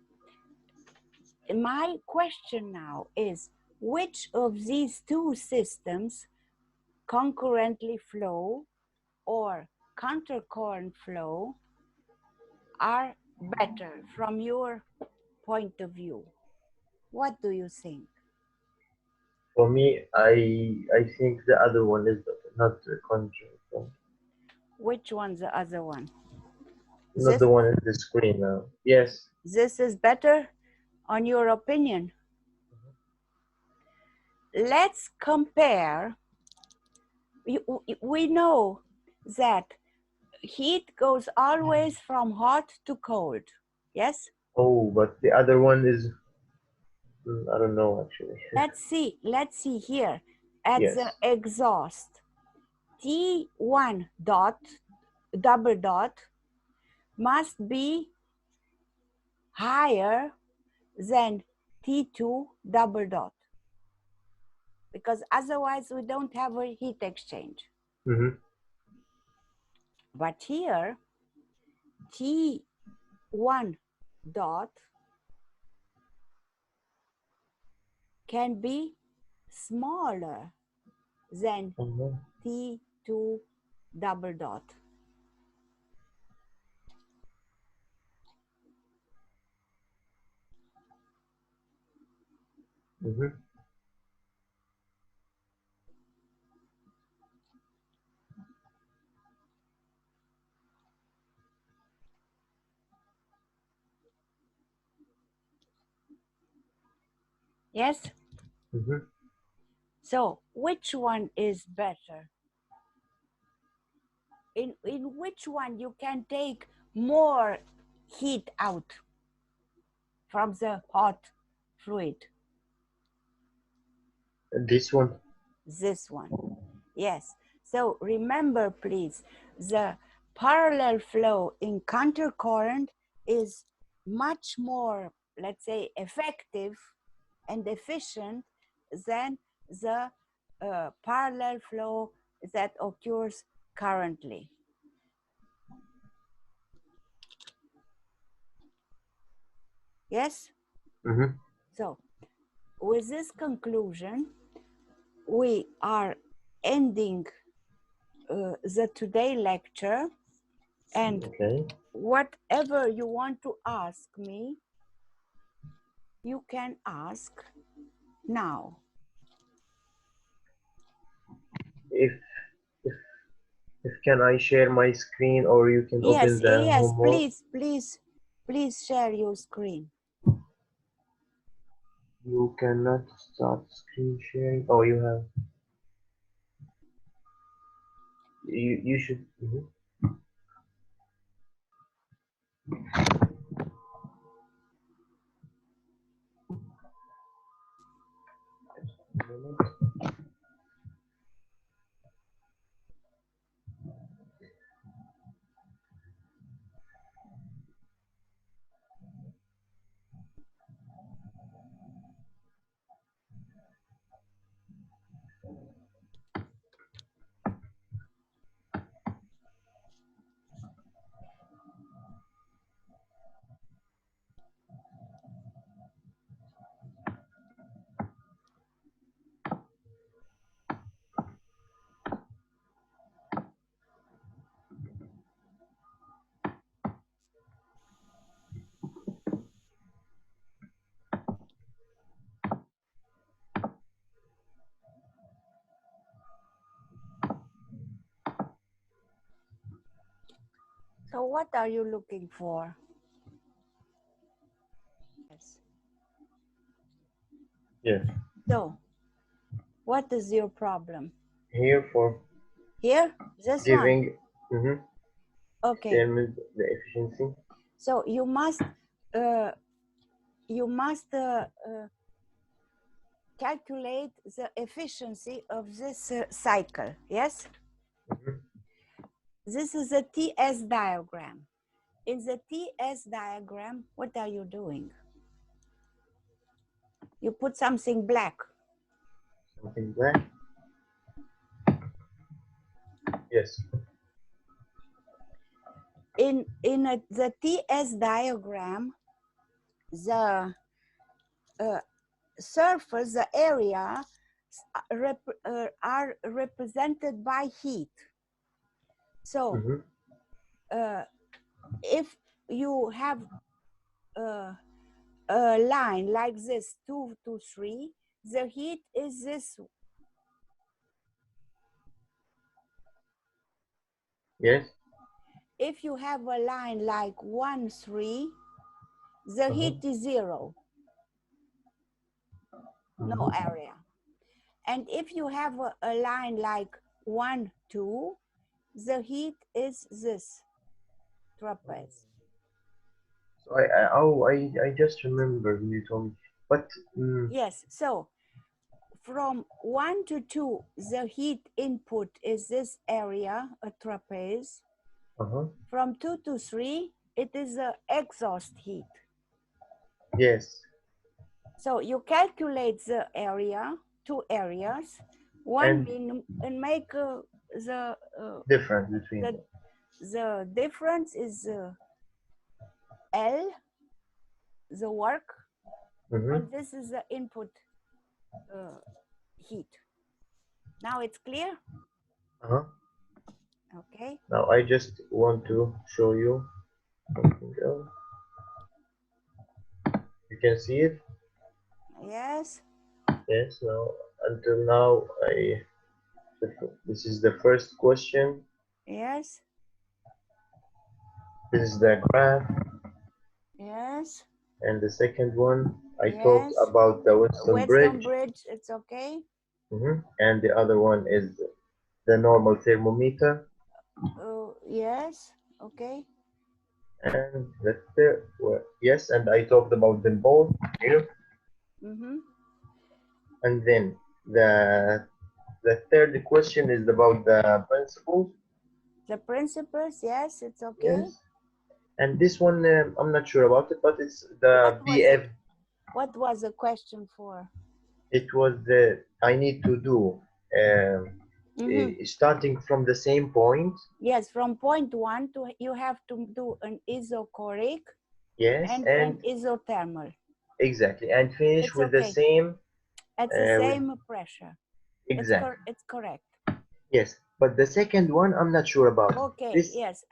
my question now is, which of these two systems concurrently flow or countercurrent flow are better from your point of view? What do you think? for me. I think the other one is better, not the contrary. Which one's the other one? Not the one in the screen now. Yes. This is better on your opinion. Let's compare. We know that heat goes always from hot to cold. Yes? Oh, but the other one is, I don't know actually. Let's see here at Yes. the exhaust. T1 dot double dot must be higher than T2 double dot, because otherwise we don't have a heat exchange. But here T1 dot can be smaller than T2 double dot. Yes? So which one is better? In which one you can take more heat out from the hot fluid? This one. This one. Yes. So remember, please, the parallel flow in countercurrent is much more, let's say, effective and efficient than the parallel flow that occurs currently. Yes? So with this conclusion, we are ending the today lecture, and whatever you want to ask me, you can ask now. If can I share my screen, or you can open the homework? Please share your screen. You cannot start screen sharing. Oh, you have. You should. what are you looking for? Yes. Yes. So, what is your problem? Here for Here? This one? giving Okay. determine the efficiency. So you must calculate the efficiency of this cycle, yes? This is a TS diagram. In the TS diagram, what are you doing? You put something black. Something black? Yes. In the TS diagram, the surface, the area are represented by heat. So if you have a line like this, 2 to 3, the heat is this. Yes. If you have a line like 1, 3, the heat is 0. No area. And if you have a line like 1, 2, the heat is this trapeze. So I just remember you told me, but yes. So from 1 to 2, the heat input is this area, a trapeze. From 2 to 3, it is the exhaust heat. Yes. So you calculate the area, 2 areas, one and make the difference between them. The difference is L, the work, and this is the input heat. Now it's clear? Okay. Now I just want to show you something else. You can see it? Yes. Yes. Now until now this is the first question. Yes. This is the graph. Yes. And the second one, I talked about the Weston Bridge, it's okay. And the other one is the normal thermometer. Yes, okay. And the third, yes, and I talked about them both here. And then the third question is about the principles. The principles, yes, it's okay. Yes. And this one, I'm not sure about it, but it's the BF. What was the question for? It was I need to do starting from the same point. Yes, from point 1 to you have to do an isochoric. Yes, and an isothermal. Exactly, and finish with the same. At the same pressure. Exactly. It's correct. Yes, but the second one I'm not sure about. Okay, yes,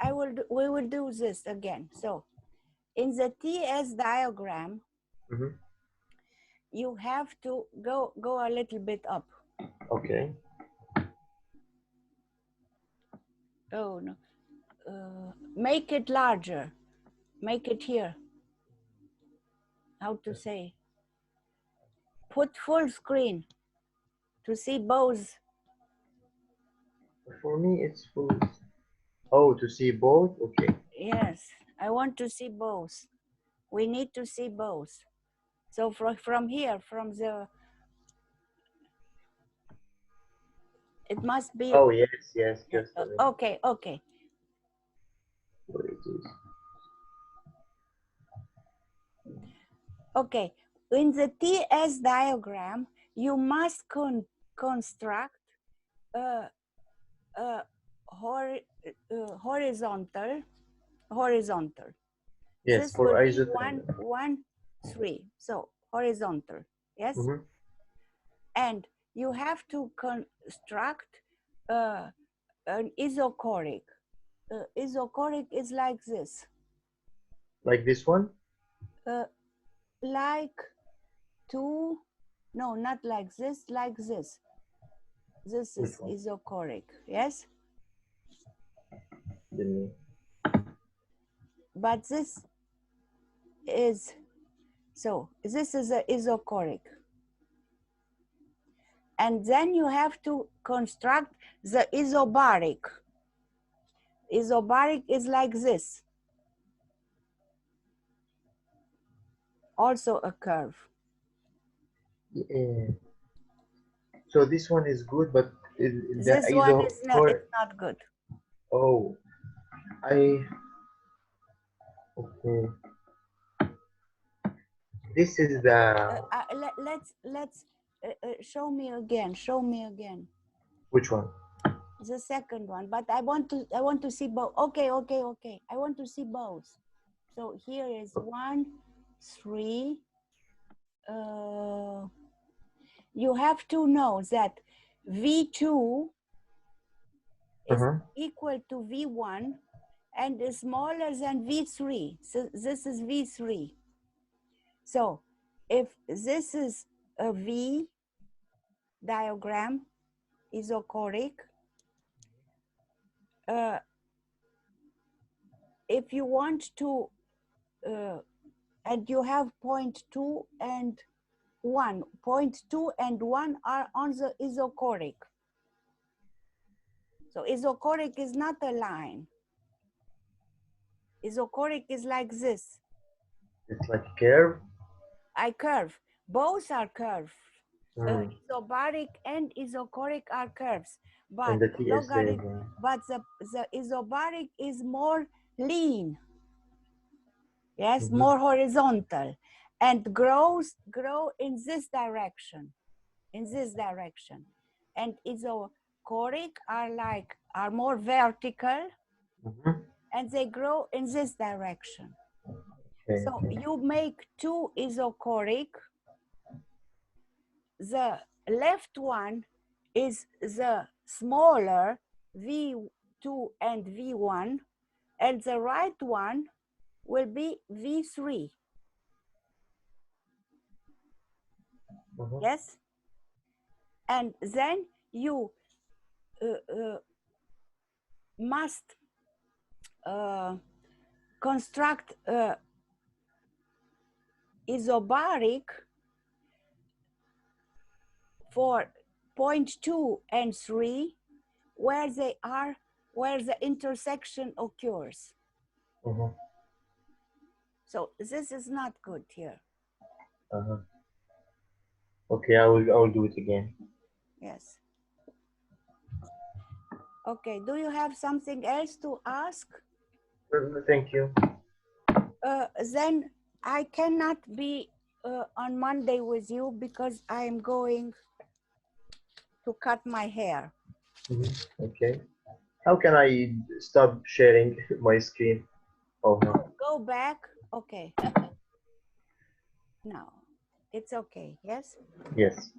we will do this again. So in the TS diagram, you have to go a little bit up. Okay. Oh no. Make it larger. Make it here. How to say? Put full screen to see both. For me, it's full. Oh, to see both? Okay. Yes, I want to see both. We need to see both. So from here, from the, it must be. Oh, yes, just a minute. Okay, okay. Where it is. Okay, in the TS diagram, you must construct a horizontal. Yes, This for will be isothermal. 1, 3. So horizontal, yes? And you have to construct an isochoric. Isochoric is like this. Like this one? Like two, no, not like this, like this. This is isochoric, yes? but this is, so this is an isochoric. And then you have to construct the isobaric. Isobaric is like this. Also a curve. Yeah. So this one is good, but the This one is isochoric. not good. Oh, okay. This is the Let's show me again. Show me again. which one? The second one, but I want to see both. Okay. I want to see both. So here is 1, 3. You have to know that V2 is equal to V1 and is smaller than V3. So this is V3. So if this is a V diagram, isochoric, if you want to, and you have 0.2 and 1, 0.2 and 1 are on the isochoric. So isochoric is not a line. Isochoric is like this. It's like a curve. I curve. Both are curved. Isobaric and isochoric are curves, but And the T is logarit, but the isobaric is more lean. Yes, more horizontal, and grow in this direction, and isochoric are more vertical, and they grow in this direction. Okay. So you make 2 isochoric. The left one is the smaller V2 and V1, and the right one will be V3. Yes? And then you must construct isobaric for 0.2 and 3 where the intersection occurs. So this is not good here. Okay, I will do it again. Yes. Okay, do you have something else to ask? Thank you. Then I cannot be on Monday with you because I am going to cut my hair. Okay. How can I stop sharing my screen? Oh no. Go back. Okay. No, it's okay. Yes. Yes.